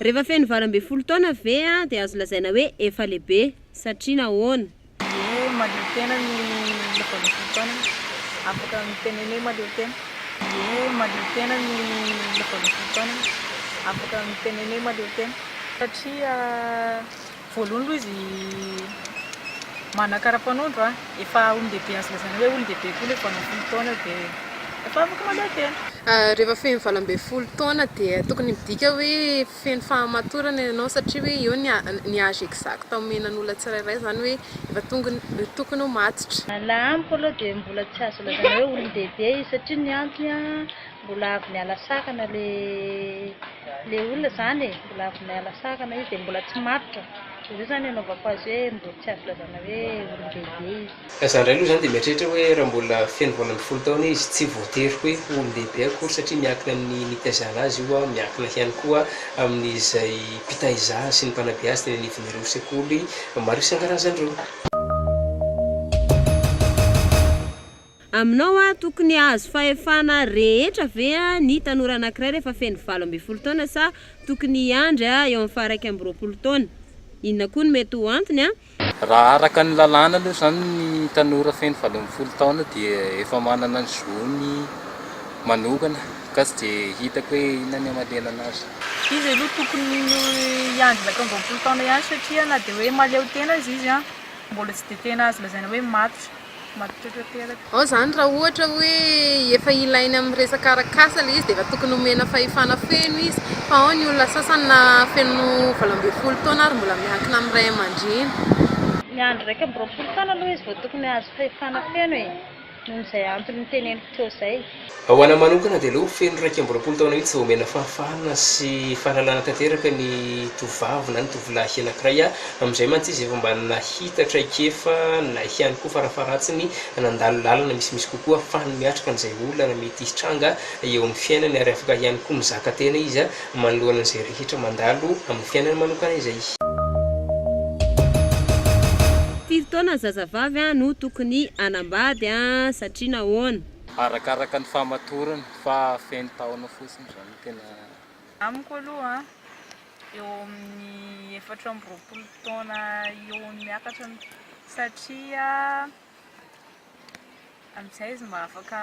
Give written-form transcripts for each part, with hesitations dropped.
Rehefa feno 12 taona ve dia azo lazaina hoe efa lehibe satria nahoana? Mahaleo tena ny 12 taona afaka miteneny hoe mahaleo tena. Mahaleo tena ny 12 taona afaka miteneny hoe mahaleo tena satria voalohany aloha izy manakara-panondro efa olon-dehibe azo lazaina hoe olon-dehibe koa le 12 taona dia efa afaka mahaleo tena. Rehefa feno 12 taona dia tokony midika hoe feno fahamatorana ianao satria hoe eo ny âge exact omenan'olona tsirairay zany hoe efa tokony ho matotra. Laha amiko aloha dia mbola tsy azo lazaina hoe olon-dehibe izy satria ny antony mbola avy niala sakana le olona zany mbola avy niala sakana izy dia mbola tsy matotra. Izay zany anaovako azy hoe mbola tsy azo lazaina hoe olon-dehibe izy. Zany indray aloha zany dia mieritreritra hoe raha mbola feno 12 taona izy tsy voatery hoe olon-dehibe akory satria miankina amin'ny nitaizana azy io miankina ihany koa amin'izay mpitaiza sy ny mpanabe azy teny anivon'ireo sekoly maro isan-karazany ireo. Aminao tokony azo fahefana rehetra ve ny tanora anankiray rehefa feno 12 taona sa tokony hiandry eo amin'ny 12 taona? Inona koa no mety ho antony Raha araka ny lalàna aloha zany ny tanora feno 12 taona dia efa manana ny zony manokana gasy dia hitako hoe inona ny amalena anazy. Izy aloha tokony hiandry like 12 taona ihany satria na dia hoe mahaleo tena izy mbola tsy dia tena azo lazaina hoe matotra ao zany raha ohatra hoe efa ilainy amin'ny resaka arak'asa le izy dia efa tokony omena fahefana feno izy fa ao ny olona sasany na feno 12 taona ary mbola miankina amin'ny ray aman-dreny. Ny andro raika amby 20 taona aloha izy vao tokony azo fahefana feno noho izay antony niteneniko teo izay. Ho ana manokana dia aleo feno 12 taona mihitsy vao omena fahafahana sy fahalalana tanteraka ny tovovavy na ny tovolahy anankiray amin'izay mantsy izy efa mba nahita traikefa na ihany koa farafaratsiny nandalo lalana misimisy kokoa ahafahany miatrika an'izay olana mety hitranga eo amin'ny fiainany ary afaka ihany koa mizaka tena izy manoloana an'izay rehetra mandalo amin'ny fiainany manokana izay. Taona zazavavy no tokony anambady satria nahoana? Arakaraka ny fahamatorana fa feno taona fotsiny zany tena. Amiko aloha eo amin'ny 14 taona eo miakatra satria amin'izay izy mba afaka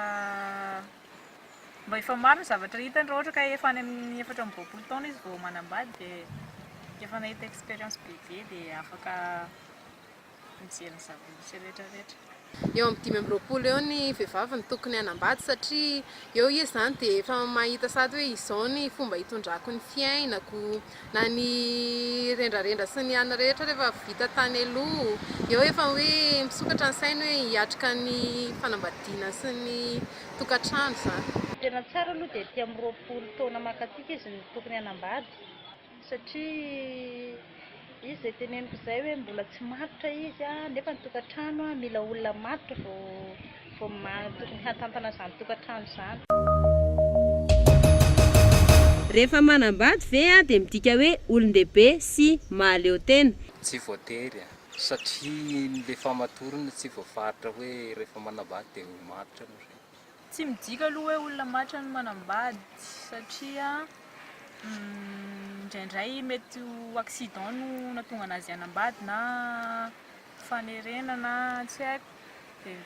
mba efa maro ny zavatra hitany raha ohatra ka efa any amin'ny 14 taona izy vao manambady dia efa nahita expérience bebe dia afaka mijery zavamisy rehetrarehetra. Eo amin'ny 15 eo ny vehivavy ny tokony anambady satria eo izy zany dia efa mahita sady hoe izao ny fomba hitondrako ny fiainako na ny rendrarendra sy ny ana rehetra rehefa vita tany aloha eo efa hoe misokatra ny sainy hoe hiatrika ny fanambadiana sy ny tokantrano zany. Tena tsara aloha dia ety amin'ny 20 taona makatika izy ny tokony anambady satria izy izay teneniko izay hoe mbola tsy matotra izy nefa ny tokantrano mila olona matotra vao tokony hatantana izany tokantrano izany. Rehefa manambady ve dia midika hoe olon-dehibe sy mahaleo tena? Tsy voatery satria le fahamatorana tsy voafaritra hoe rehefa manambady dia matotra no. Tsy midika aloha hoe olona matotra no manambady satria indraindray mety ho accident no nahatonga anazy hanambady na fanerenana tsy haiko dia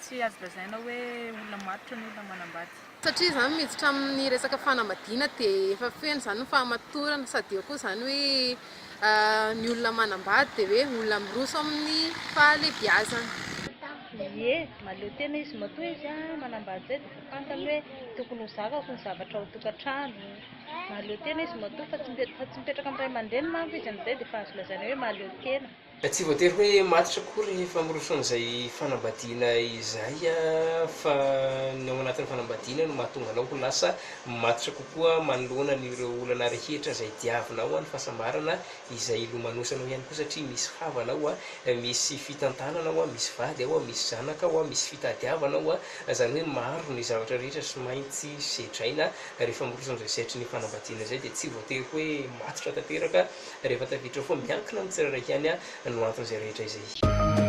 tsy azo lazaina hoe olona matotra ny olona manambady. Satria zany miditra amin'ny resaka fanambadiana dia efa feno zany ny fahamatorana sady eo koa zany hoe ny olona manambady dia hoe olona miroso amin'ny fahalebiazana. Mahaleo tena izy matoa izy manambady zay dia fantany hoe tokony ho zakako ny zavatra ho tokantrano. Mahaleo tena izy matoa fa tsy mipetraka amin'ny ray aman-dreny manko izy amin'izay dia efa azo lazaina hoe mahaleo tena. Tsy voatery hoe matotra koa rehefa miroso an'izay fanambadiana izay fa ny ao anatin'ny fanambadiana no mahatonga anao ho lasa matotra kokoa manoloana n'ireo olana rehetra izay diavinao ny fahasambarana izay ilomanosanao ihany koa satria misy havanao misy fitantananao misy vady ao misy zanaka ao misy fitadiavanao zany hoe maro ny zavatra rehetra sy maintsy sedraina rehefa miroso an'izay setry ny fanambadiana izay dia tsy voatery hoe matotra tanteraka rehefa tafiditra foa miankina amin'ny tsirairay ihany no anton'izay rehetra izay.